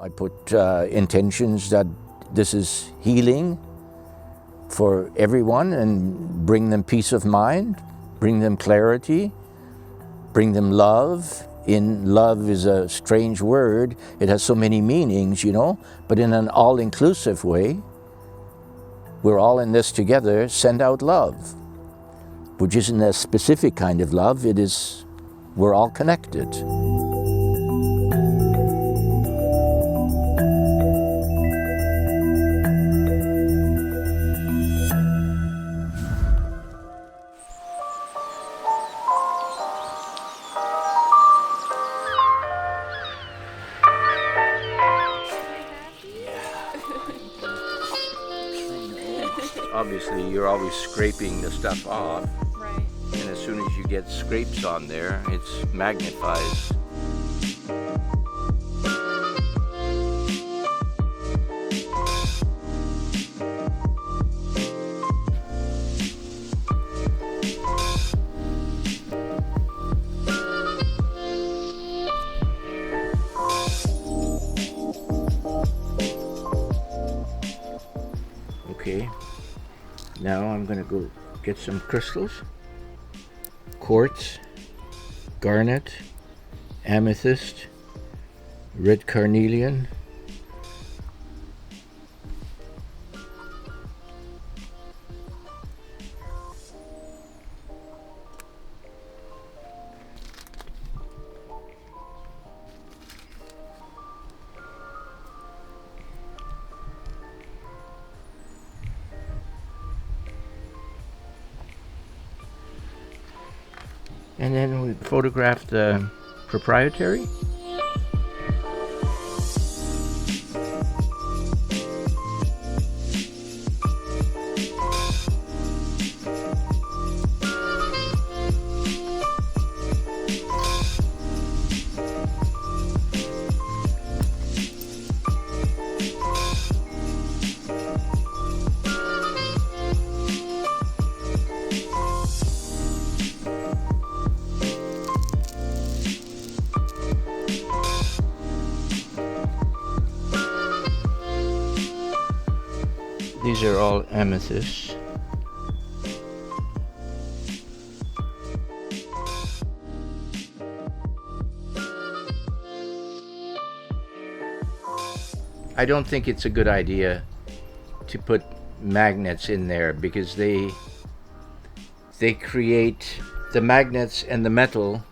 I put intentions that this is healing for everyone and bring them peace of mind, bring them clarity, bring them love. Love is a strange word. It has so many meanings, you know, but in an all-inclusive way. We're all in this together. Send out love, which isn't a specific kind of love. It is, we're all connected. Obviously, you're always scraping the stuff off. Right. And as soon as you get scrapes on there, it magnifies. Okay. Now I'm going to go get some crystals, quartz, garnet, amethyst, red carnelian, and then we photograph the proprietary. These are all amethysts. I don't think it's a good idea to put magnets in there because they create, the magnets and the metal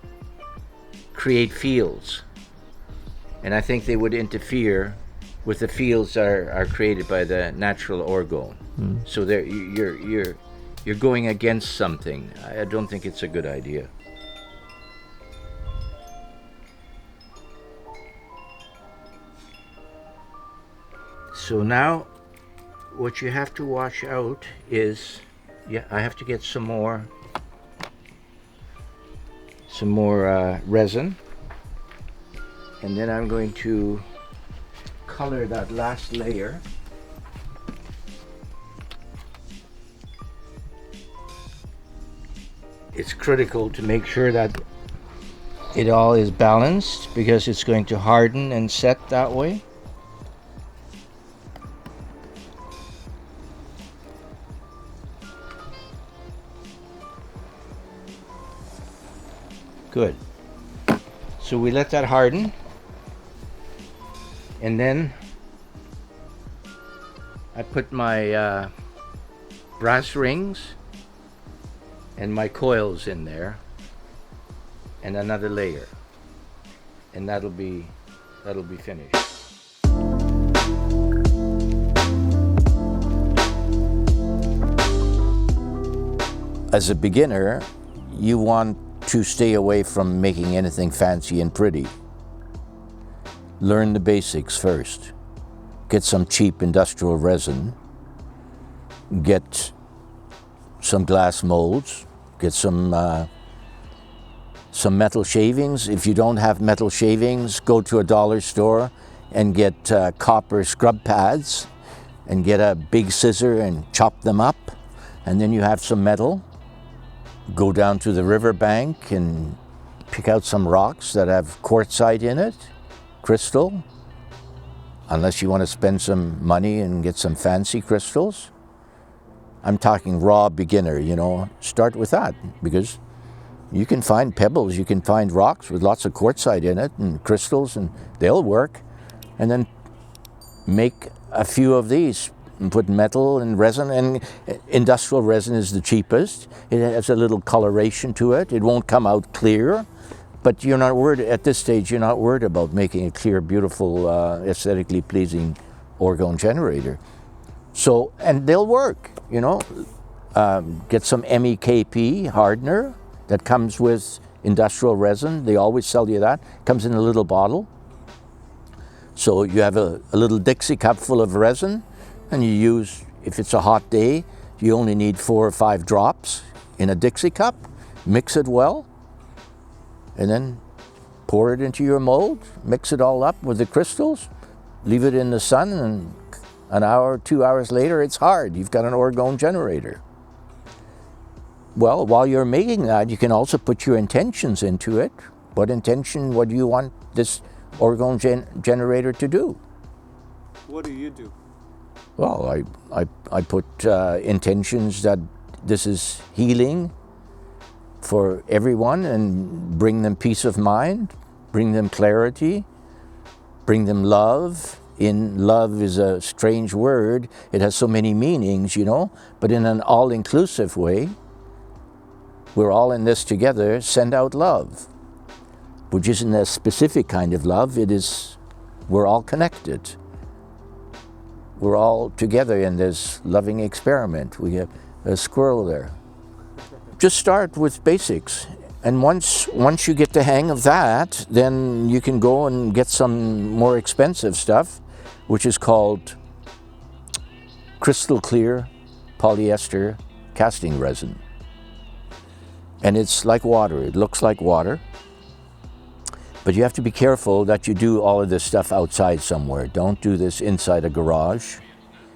create fields. And I think they would interfere with the fields that are created by the natural orgone. So you're going against something. I don't think it's a good idea. So now what you have to watch out is, I have to get some more resin, and then I'm going to color that last layer. It's critical to make sure that it all is balanced because it's going to harden and set that way. Good. So we let that harden. And then I put my brass rings and my coils in there and another layer, and that'll be finished. As a beginner, you want to stay away from making anything fancy and pretty. Learn the basics first. Get some cheap industrial resin. Get some glass molds. Get some metal shavings. If you don't have metal shavings, go to a dollar store and get copper scrub pads and get a big scissor and chop them up. And then you have some metal. Go down to the riverbank and pick out some rocks that have quartzite in it, crystal, unless you want to spend some money and get some fancy crystals. I'm talking raw beginner, you know, start with that, because you can find pebbles, you can find rocks with lots of quartzite in it and crystals, and they'll work. And then make a few of these and put metal and resin, and industrial resin is the cheapest. It has a little coloration to it. It won't come out clear, but you're not worried at this stage. You're not worried about making a clear, beautiful, aesthetically pleasing orgone generator. So, and they'll work. You know, get some MEKP hardener that comes with industrial resin. They always sell you that. Comes in a little bottle. So you have a little Dixie cup full of resin, and you use, if it's a hot day, you only need 4 or 5 drops in a Dixie cup. Mix it well, and then pour it into your mold. Mix it all up with the crystals. Leave it in the sun, and an hour, 2 hours later, it's hard. You've got an orgone generator. Well, while you're making that, you can also put your intentions into it. What intention, what do you want this orgone generator to do? What do you do? Well, I put intentions that this is healing for everyone, and bring them peace of mind, bring them clarity, bring them love. Love is a strange word. It has so many meanings, you know, but in an all-inclusive way. We're all in this together. Send out love, which isn't a specific kind of love. It is, we're all connected. We're all together in this loving experiment. We have a squirrel there. Just start with basics. And once you get the hang of that, then you can go and get some more expensive stuff, which is called crystal clear polyester casting resin. And it's like water. It looks like water. But you have to be careful that you do all of this stuff outside somewhere. Don't do this inside a garage,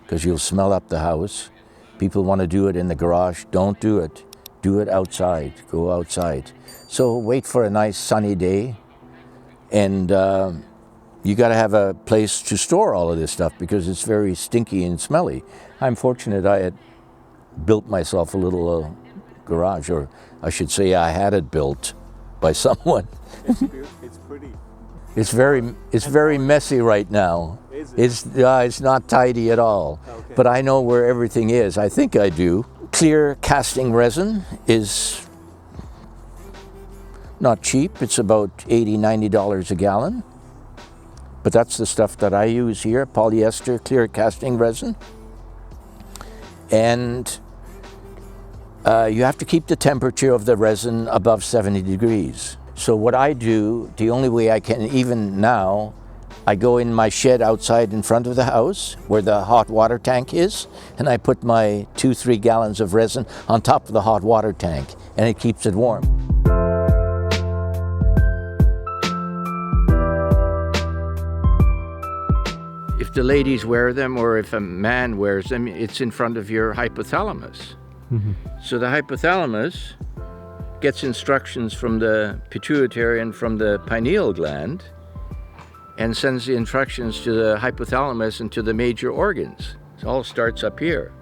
because you'll smell up the house. People want to do it in the garage. Don't do it. Do it outside. Go outside. So wait for a nice sunny day, and you got to have a place to store all of this stuff, because it's very stinky and smelly. I'm fortunate I had built myself a little garage, or I should say I had it built by someone. It's pretty. It's very messy right now. Is it? It's not tidy at all. Okay. But I know where everything is. I think I do. Clear casting resin is not cheap. It's about $80, $90 a gallon. But that's the stuff that I use here, polyester clear casting resin. And you have to keep the temperature of the resin above 70 degrees. So what I do, the only way I can, even now, I go in my shed outside in front of the house where the hot water tank is, and I put my 2-3 gallons of resin on top of the hot water tank, and it keeps it warm. If the ladies wear them, or if a man wears them, it's in front of your hypothalamus. Mm-hmm. So the hypothalamus gets instructions from the pituitary and from the pineal gland, and sends the instructions to the hypothalamus and to the major organs. It all starts up here.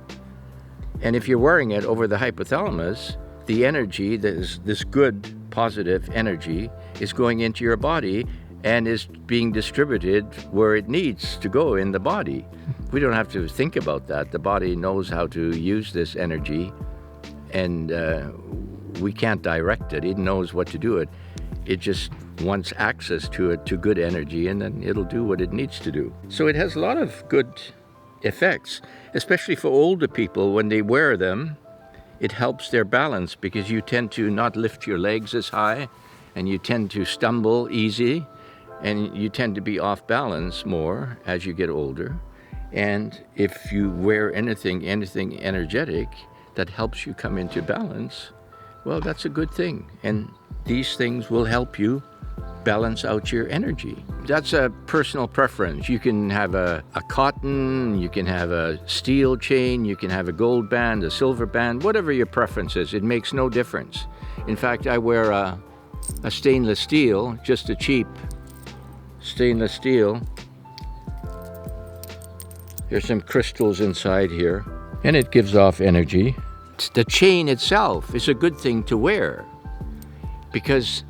And if you're wearing it over the hypothalamus, the energy, this good, positive energy, is going into your body and is being distributed where it needs to go in the body. We don't have to think about that. The body knows how to use this energy, and we can't direct it. It knows what to do. It just wants access to it, to good energy, and then it'll do what it needs to do. So it has a lot of good effects, especially for older people. When they wear them, it helps their balance, because you tend to not lift your legs as high, and you tend to stumble easy, and you tend to be off balance more as you get older. And if you wear anything energetic that helps you come into balance, well, that's a good thing. And these things will help you balance out your energy. That's a personal preference. You can have a cotton, you can have a steel chain, you can have a gold band, a silver band, whatever your preference is. It makes no difference. In fact, I wear a stainless steel, just a cheap stainless steel, There's some crystals inside here, and it gives off energy. The chain itself is a good thing to wear because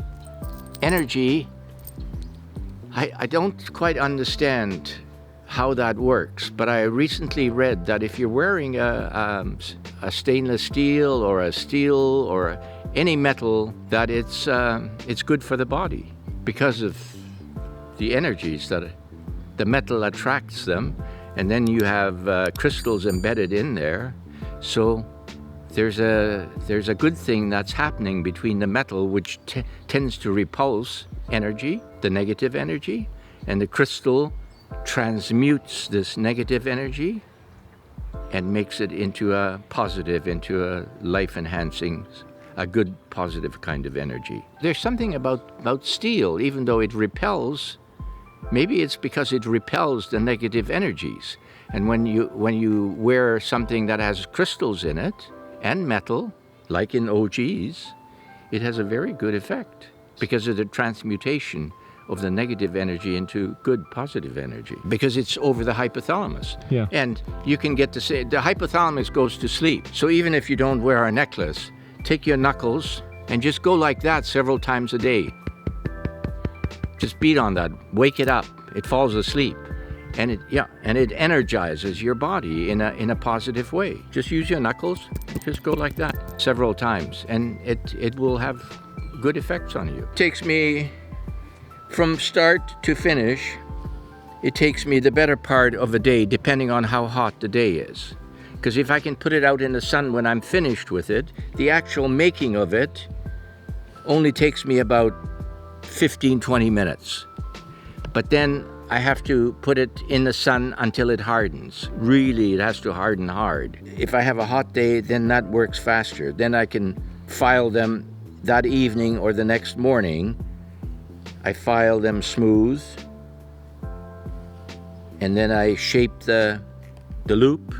energy, I don't quite understand how that works, but I recently read that if you're wearing a stainless steel or any metal, that it's good for the body because of the energies that the metal attracts them, and then you have crystals embedded in there. So there's a good thing that's happening between the metal, which tends to repulse energy, the negative energy, and the crystal transmutes this negative energy and makes it into a positive, into a life-enhancing, a good positive kind of energy. There's something about steel, even though it repels, maybe it's because it repels the negative energies. And when you wear something that has crystals in it and metal, like in OGs, it has a very good effect because of the transmutation of the negative energy into good positive energy, because it's over the hypothalamus. Yeah. And you can get to say the hypothalamus goes to sleep. So even if you don't wear a necklace, take your knuckles and just go like that several times a day. Just beat on that, wake it up. It falls asleep. And it energizes your body in a positive way. Just use your knuckles and just go like that several times, and it will have good effects on you. It takes me, from start to finish, it takes me the better part of a day, depending on how hot the day is. Because if I can put it out in the sun when I'm finished with it, the actual making of it only takes me about 15-20 minutes. But then I have to put it in the sun until it hardens. Really, it has to harden hard. If I have a hot day, then that works faster. Then I can file them that evening or the next morning. I file them smooth, and then I shape the loop,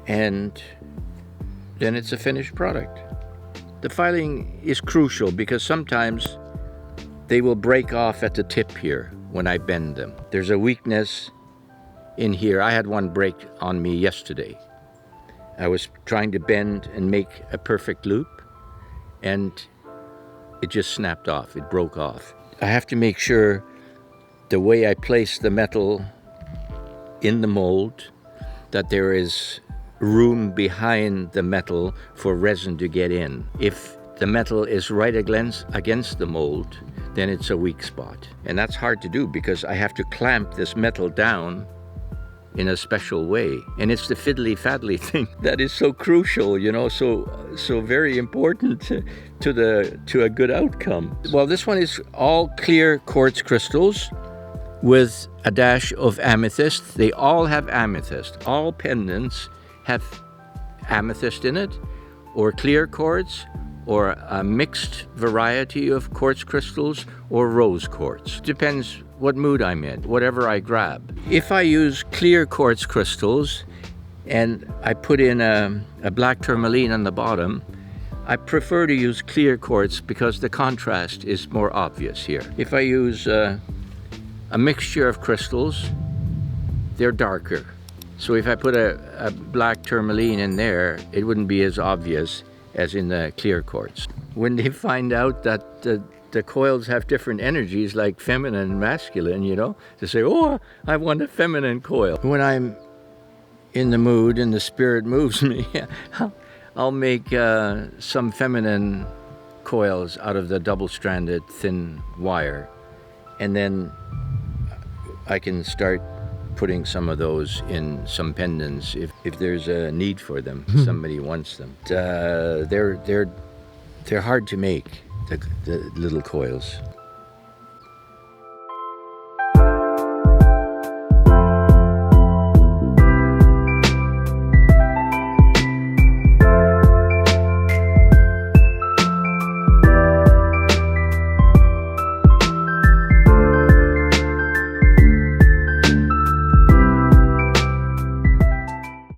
and then it's a finished product. The filing is crucial because sometimes they will break off at the tip here when I bend them. There's a weakness in here. I had one break on me yesterday. I was trying to bend and make a perfect loop, and it just snapped off. It broke off. I have to make sure the way I place the metal in the mold, that there is room behind the metal for resin to get in. If the metal is right against the mold, then it's a weak spot. And that's hard to do because I have to clamp this metal down in a special way. And it's the fiddly-faddly thing that is so crucial, so very important to a good outcome. Well, this one is all clear quartz crystals with a dash of amethyst. They all have amethyst. All pendants have amethyst in it, or clear quartz, or a mixed variety of quartz crystals, or rose quartz. Depends what mood I'm in, whatever I grab. If I use clear quartz crystals and I put in a black tourmaline on the bottom, I prefer to use clear quartz because the contrast is more obvious here. If I use a mixture of crystals, they're darker. So if I put a black tourmaline in there, it wouldn't be as obvious as in the clear quartz. When they find out that the coils have different energies, like feminine and masculine, they say, oh, I want a feminine coil. When I'm in the mood and the spirit moves me, I'll make some feminine coils out of the double-stranded thin wire, and then I can start putting some of those in some pendants if there's a need for them. Somebody wants them. They're hard to make, the little coils.